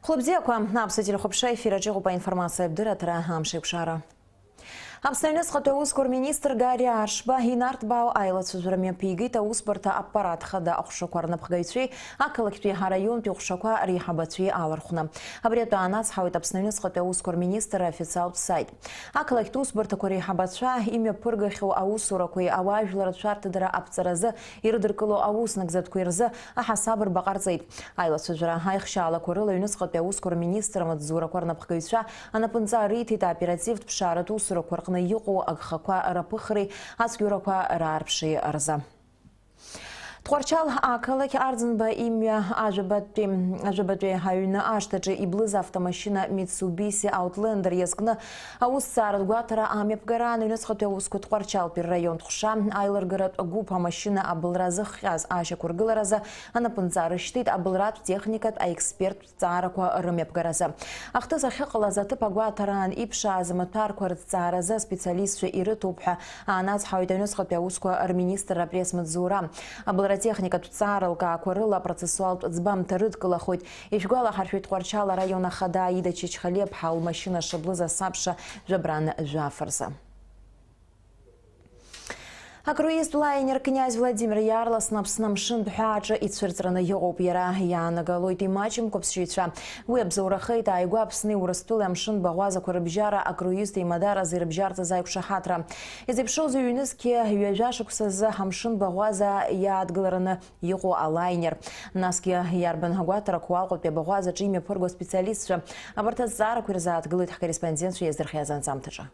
Хлопзякуа напсатили хопша эфира по информации Абдыратра Амшикшара. Абстайнес хатоускор министр Гарри Ашба Хинартбау Айлат сузурами пигита успорта аппарат хада ахшокварна пхагайцви акалактви район тюхшоква рихабатви алархуна. Абрета анас хавит абстайнес хатоускор министр официал сайт. Акалакт успорта корихабатва имя пыргаху аусура кой аважлар чартадра апцараза ирдыркыло ауснак заткуирза ахасабр бақарзайт. Айлат сузура хайхшала корыла юнес хатоускор министр мадзура кварна пхагайцва анапынца ритита оператив пшарат усура кварна يقو أخخوا ربخري أسيوركوا راربشي أرزا. تقرشال أكلك أرزن بإيميا أجبتي هاينا أشتجي إبلز автомашина Mitsubishi Outlander يسكن أوس سارد قاترا أمي بقران ينسخة يوسكو تقرشال بالريون تخشام أيلر قرات أقوبها ماشينا أبلرازخ از آشا كورغلرازا أنا بنزار شتيت أبلرات تكنيكات أي إكسبرت تزاركوا رمي بقرازا أختزا خقلا زاتي بقواتران إبشا زمتار كورت تزارزا سبيциалист في إيرتوبها أناز حاويتا ينسخة يوسكو أرمينيستر رابريس متزورا техника туцарылка акварыла процессуал цбам тарыткала хоть ишгуала харфит кварчала района хада ида чечхалеп хал машина шаблыза сапша жабран жафарса. А круиз-лайнер князь Владимир Ярлас напснам шиндхаджа и цвертрана Европера я наголой тимачем копсчича. Вебзора хейта айгуапсны урастулем шин багуаза курабжара а круиз мадара зирбжарта зайкшахатра. Изепшозу юнески юяжашукса за хамшин багуаза я отгларана его алайнер. Наски ярбен хагуатара куалко пе багуаза чиме порго специалистша. Абарта зара курза отглыт корреспондент ездерхязан самтажа.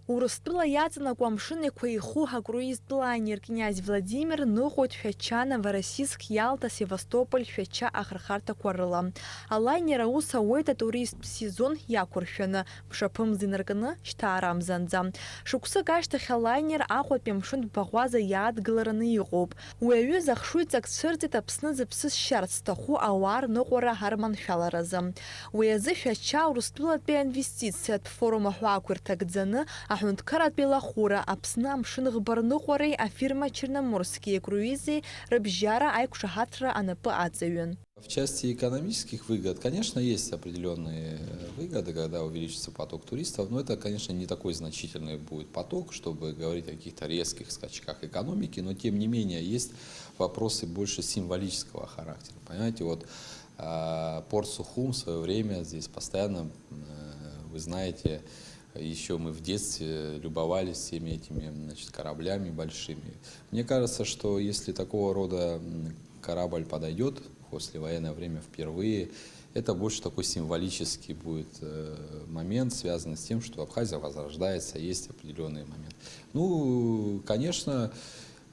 Урыстыла яцынаква амшынеква иху круиз-лайнер князь Владимир ныхот фяча Новороссийск, Ялта, Севастополь фяча ахрахарта кварыла. А лайнера уса уэта турист сезон якурфяна пшапым зинаргана штарам занза. Шуксы каштахя лайнер ахот пемшын багуаза яд глараны игоп. Уэвю захшуйцак цырзит апсны запсыс щарцтаху ауар ныквара харман фялараза. Уэзы фяча урыстыла пе инвестиция от форума хуакуртагдзаны Ахунткарат Белахура, Апснам, Шингбарнухуарей, а фирма Черноморские круизы, Рыбжара, Айкушахатра, АНП Ацевен. В части экономических выгод, конечно, есть определенные выгоды, когда увеличится поток туристов, но это, конечно, не такой значительный будет поток, чтобы говорить о каких-то резких скачках экономики, но тем не менее есть вопросы больше символического характера. Понимаете, вот порт Сухум в свое время здесь постоянно, вы знаете, еще мы в детстве любовались всеми этими кораблями большими. Мне кажется, что если такого рода корабль подойдет в послевоенное время впервые, это больше такой символический будет момент, связанный с тем, что Абхазия возрождается, есть определенный момент. Ну, конечно,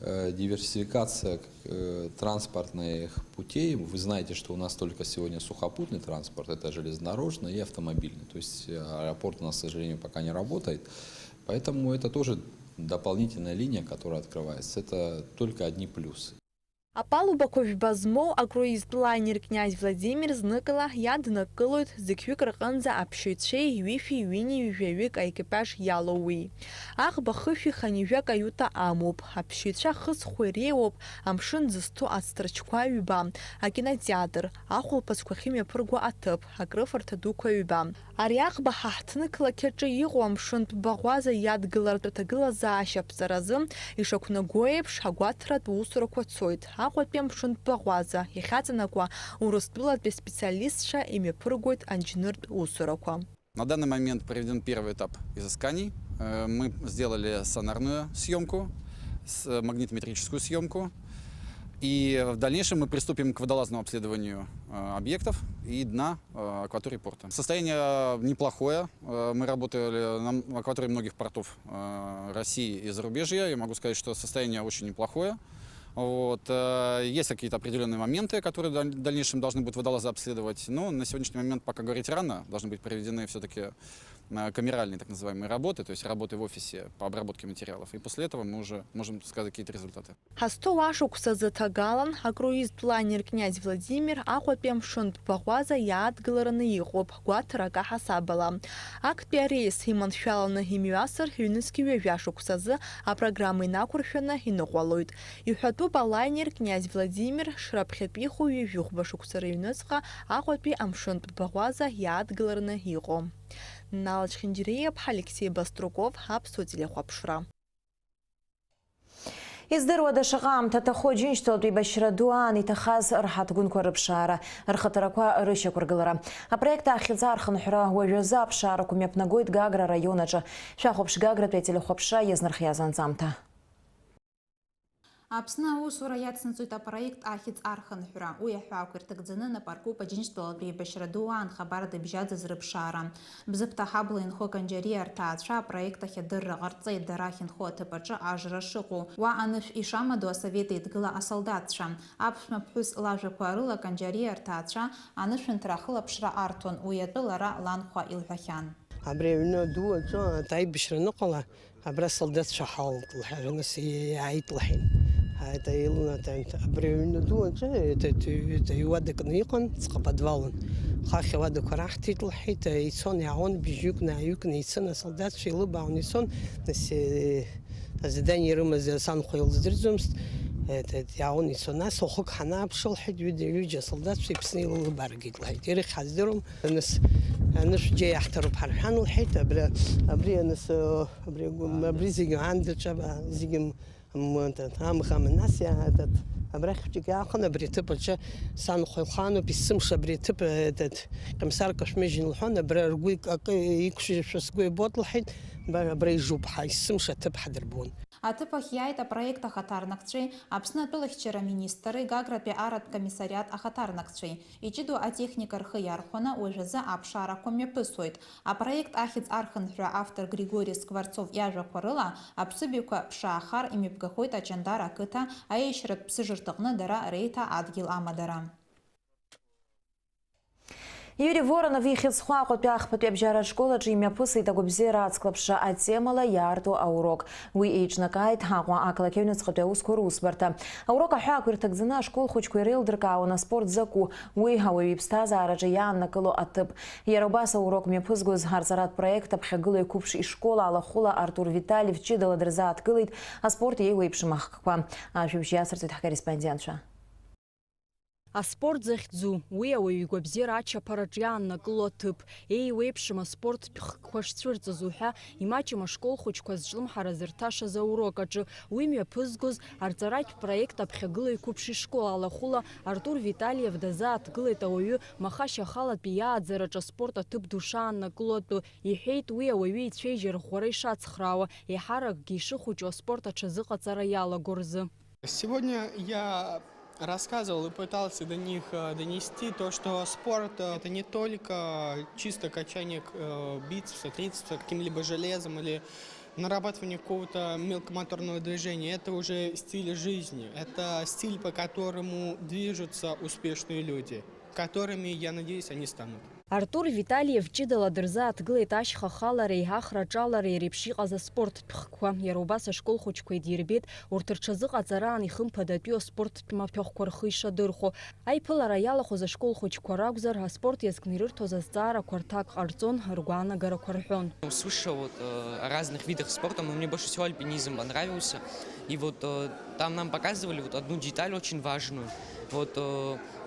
диверсификация транспортных путей. Вы знаете, что у нас только сегодня сухопутный транспорт, это железнодорожный и автомобильный. То есть аэропорт у нас, к сожалению, пока не работает. Поэтому это тоже дополнительная линия, которая открывается. Это только одни плюсы. А палуба ковбазмо, а круиз-лайнер князь Владимир зныкала ядныкылует зыквик рыкынза апшитшей вифи вини вивевик экипаж ялоуи. Ах бахыфи ханивя каюта амуп, апшитша хыс хуэреоп, амшын зысту ацтрачква юба, а кинотеатр, ахул пацквахиме пыргу атып, а крыфарта дуква юба. Ариах бахахтныкла кеча игу амшын багуаза ядгылартатагыла заашапцаразым, и шокнагоеб шагуатрат усураквацойт. Ахот пемшын багуаза, и хацанаква урыстула без специалистша ими пыргует анчинырт усураква. На данный момент проведен первый этап изысканий. Мы сделали сонарную съемку, магнитометрическую съемку. И в дальнейшем мы приступим к водолазному обследованию объектов и дна акватории порта. Состояние неплохое. Мы работали на акватории многих портов России и зарубежья. Я могу сказать, что состояние очень неплохое. Вот. Есть какие-то определенные моменты, которые в дальнейшем должны будут водолазы обследовать. Но на сегодняшний момент пока говорить рано. Должны быть проведены все-таки камеральные так называемые работы, то есть работы в офисе по обработке материалов. И после этого мы уже можем сказать какие-то результаты. Хасто ашықәса заҭагалан, акруиз-планер князь Владимир аҟәатәи амшынтә баӷәаза иаадгылараны иҟоуп гәаҭарак аҳасабала. Актәи арейс иманшәаланы имҩасыр, ҩнызқьи ҩажәа шықәсазы апрограмма инақәыршәаны иныҟәалоит. Иҳәатәуп алайнер князь Владимир шраԥхьатәиху ҩажәихәба шықәса рыҩнуҵҟа аҟәатәи амшынтә баӷәаза иаадгылараны иҟоуп. Налач Хинџьиреев, Алексей Баструков, Аԥсуа телехәаԥшра. Издыруада шаҟа аамҭа џьынџьтәылатәи еибашьра ду аан иҭахаз рҳаҭгәынқәа рыԥшаара, рхаҭарақәа рышьақәыргылара. Апроект ахьӡ архынҳәра уажәазы аԥшаарақәа мҩаԥнагоит Гагра араион аҿы. Шәахәаԥш Гагратәи ателехәаԥшра иазнархиаз анҵамҭа. Аԥсны аусура иацнаҵоит апроект ахьӡ архынҳәра. Уи аҳәаақәа ирҭагӡаны напаркуп аџьынџьтәылатәи еибашьра ду аан хабар дыбжьаӡыз рыԥшаара. Бзыԥҭа ҳабла инхо Канџьариа рҭаацәа апроект ахь адырра ҟарҵеит дара ахьынхо аҭыԥ аҿы ажра шыҟоу. Уа анышә ишамаду асовет еидгыла асолдатцәа. Аԥшәма ԥҳәыс лажәақәа рыла Канџьариа рҭаацәа анышәынҭра ахылаԥшра арҭон. Уи атәы лара ланхәа илҳәахьан. Абри аҩны ду аҿы аибашьра аныҟала абра солдатцәа ҳалалт лҳәар, нас иааит лҳәеит. Абри аҩны ду аҿы иуадакны иҟан, ҵҟа-подвалын. Хахь ауадақәа раҳҭеит лҳәеит, ицон иаауан, бжьҩыкны, ааҩыкны ицын асолдатцәа илыбаауан ицон, нас азидание ирымаз санхәа илздырӡомызт. Иаауан ицон, нас уахык ҳанааԥш лҳәеит, ҩыџьа асолдатцәа иԥсны илыбаргеит лҳәеит. Ирыхьҳа здырам, нас анышә џьа иаҳҭароуп ҳарҳәан лҳәеит, абри зегьы аандаҿ зегьы амӷама, нас абрахь хәҷык иаахан абри аҭыԥ аҿы санхәа илхаануп, есымша абри аҭыԥ комиссар Кашмыжьин лҳәон, абра ргәы акы иқәшәашәа сгәы ибот лҳәеит, абра ижуп есымша аҭыԥ ҳадырбон. Аҭыԥ ахь иааит апроект ахаҭарнакцәеи, Аԥсны атәылахьчара министри, Гагратәи аратә комиссариат ахаҭарнакцәеи. Иҷыду атехника рхы иархәаны уажәазы аԥшаарақәа мҩаԥысуеит. Апроект ахьӡ архынҳәра автор Григорий Скворцов иажәақәа рыла аԥсыбаҩқәа ԥшаахар имҩаԥгахоит Ачандар ақыҭа аиашьратә ԥсыжырҭаҟны дара реиҭа адгьыл амадара. Юрий Воронов ихьыӡхәа Аҟәатәи ахԥатәи абжьара ашколаҿы имҩаԥысит агәабзиара ацклаԥшра атемала иаарту аурок. Уи еиҿнакааит Ҳаҟәа ақалақь аҩныҵҟатәи аусқәа русбарҭа. Аурок аҳәаақәа ирҭагӡаны ашкол хәыҷқәа иреилдыркаауан аспорт закәу, уи ауаҩы иԥсҭазаараҿы иааннакыло аҭыԥ. Иара убас аурок мҩаԥызгоз ҳарҵаратә проект аԥхьагылаҩ қәыԥш ишкола алахәыла Артур Витальев ҷыдала дырзааҭгылеит аспорт еиуеиԥшым ахкқәа. Ажәабжь иацырҵоит ҳкорреспондентцәа. Аспорт захьӡу, уи ауаҩы игәабзиара ачаԥараҿ иааннакыло аҭыԥ, еиуеиԥшым аспорттә хкқәа шцәырҵыз уҳәа имаҷым ашкол хәыҷқәа зҿлымҳара зырҭашаз аурок аҿы, уи мҩаԥызгоз арҵаратә проект аԥхьагылаҩ қәыԥш ишкола алахәыла Артур Витальев дазааҭгылеит ауаҩы Махашьа ахалатәи иааӡараҿ аспорт аҭыԥ ду шааннакыло атәы. Иҳәеит уи ауаҩы ицәеижь рӷәӷәара ишацхраауа, еиҳаракгьы ишыхәыҷу аспорт аҽазыҟаҵара иалаго рзы. Сегодня я рассказывал и пытался до них донести то, что спорт это не только чисто качание бицепса, трицепса каким-либо железом или нарабатывание какого-то мелкомоторного движения. Это уже стиль жизни, это стиль, по которому движутся успешные люди, которыми, я надеюсь, они станут. Артур Витальев ҷыдала дырзааҭгылеит ашьха ахалара еиҳахра аҿалара иреиԥш иҟаз аспорттә хкқәа. Иара убас ашкол хәыҷқәа идирбеит урҭ рҽазыҟаҵараан ихымԥадатәиу аспорттә маҭәахәқәа рхы ишадырхәо. Аиԥылара иалахәыз ашкол хәыҷқәа ракәзар, аспорт иазкны ирырҭоз азҵаарақәа рҭак ҟарҵон, ргәаанагарақәа рҳәон. Слышал о разных видах спорта, но мне больше всего альпинизм понравился. И там нам показывали одну деталь очень важную. Вот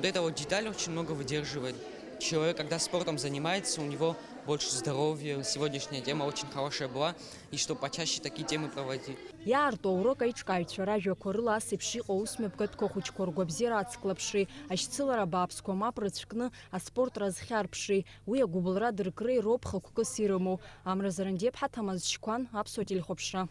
эта вот деталь очень много выдерживает. Человек, когда спортом занимается, у него больше здоровья. Сегодняшняя тема очень хорошая была, и что почаще такие темы проводить. Иаарту аурок аиҿкааҩцәа ражәақәа рыла ас еиԥш иҟоу ус мҩаԥгатәқәа хәыҷқәа ргәабзиара ацклаԥшреи, ашьцылара бааԥсқәа мап рыцәкны аспорт разхьарԥшреи, уи агәыблра дыркреи роуп хықәкыс ирымоу. Амразаран Деԥҳа, Ҭамаз Шьқәан, Аԥсуа телехәаԥшра.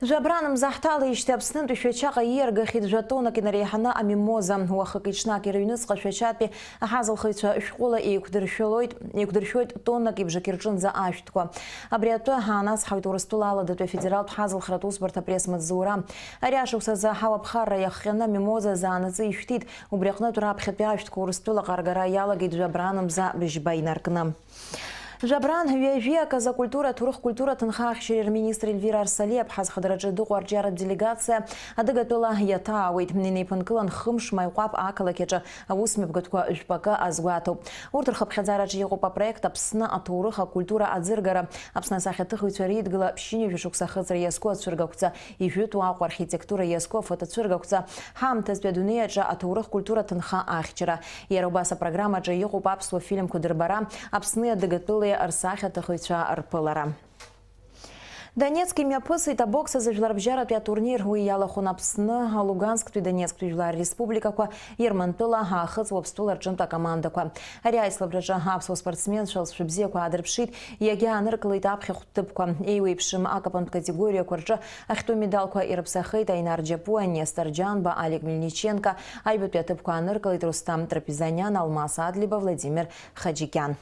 Жабраным захталы иште абснынту швечаға ергі хит жатона кинарейхана амимоза уақықична керуйнысқа швечатпе ахазыл хитша школа и кудыршойт тонна кибжакирчын за аштко. Абриату ханас хавитурыстулала дату федерал хазыл хратус барта пресс-мадзура. Аряшукса за хавабхара яххена мимоза за аназы иштит убряхна тураб хитпе аштко урыстула қаргара ялагид жабраным за бежбайнаркна. Жабран века за культура, турых культура тынхах шерер министр Эльвира Арсалиев хаз хадраджи дугуар джараб делегация адыгатула ята уйт мнений панкылан хымш майқап акала кеча авусми бгаткуа жбака азгуату. Уртыр хабхазараджи егопа проекта псна атурыха культура адзыргара апсна сахетых витварит гла пщини вишукса хазар яско ацвыргакуца и вюту аку архитектура яско фотоцвыргакуца хам тазбедунея джа атурых культура тынха ахчера. Ерубаса программа джа егопа апсу фильм кудырбара апсны адыгатулы арсахата хойча арпылара. Донецкий мяпысы та бокса зажларбжара пя турнир уяла хунапсны Луганск и Донецк тujlar республика ко Ермантыла хахыз вобстулар чымта команда ко. Аряйслабжа хапсо спортсмен шалс шибзе ко адрпшит ягя ныркылы тапхи хуттып ко. Эйвейпшим акапант категория коржа ахто медал ко Ирпсахы Тайнар Джапуа Нестор Джанба Олег Мельниченко айбут пятып ко ныркылы Рустам Трапезанян Алмаз Адлиба Владимир Хаджикян.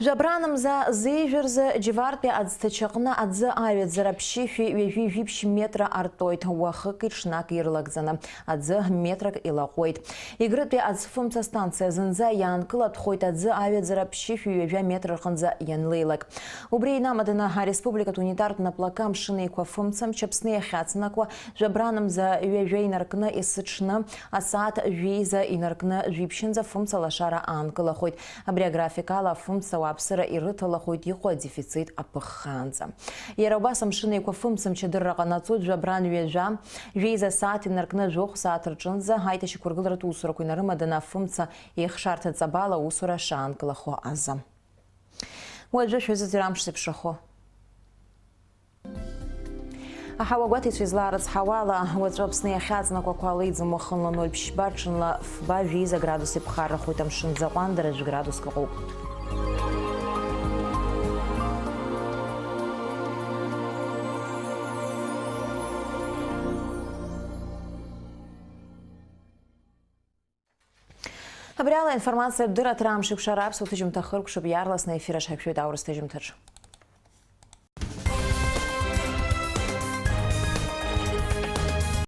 Жабраным за зейверза дживарпе адстачакна адза авет зарабщифи випщ метра артойт уахык и шнак ирлагзана адза метрак илахойт. Игрыпе адзфумца станция зынза янкыл отхойт адза авет зарабщифи вивя метра ханза янлейлак. Убрей намадана республика тунитартна плакам шины квафумцам чапсные хацнаква жабраным за вивейнаркна и сычна асад вейза инаркна випщинза фумца лашара анкылахойт. Абриографикала фумца апсыра ирытала хойт иқуа дефицит апыханца. Ерабасам шыны квафымцам чедырраға нацуд жабран вежа, вейза саати наркна жоқ саатырчынза, хайташи кургылрат усура куйнарымадана фымца ех шартаца бала усура шанкылахо аза. Уаджа швезатирамшси пшахо. Ахауагвати свизларец хавала, уаджабсные хязна кваквалидза моханла 0 пшбарчынла фба вейза градусы пхара хойтам шынза 1 градус кагу. Абриала информация бдыра трамшик шараб сутыжым тахырк шуб ярлас на эфира шайпшует аурыстыжым тырж.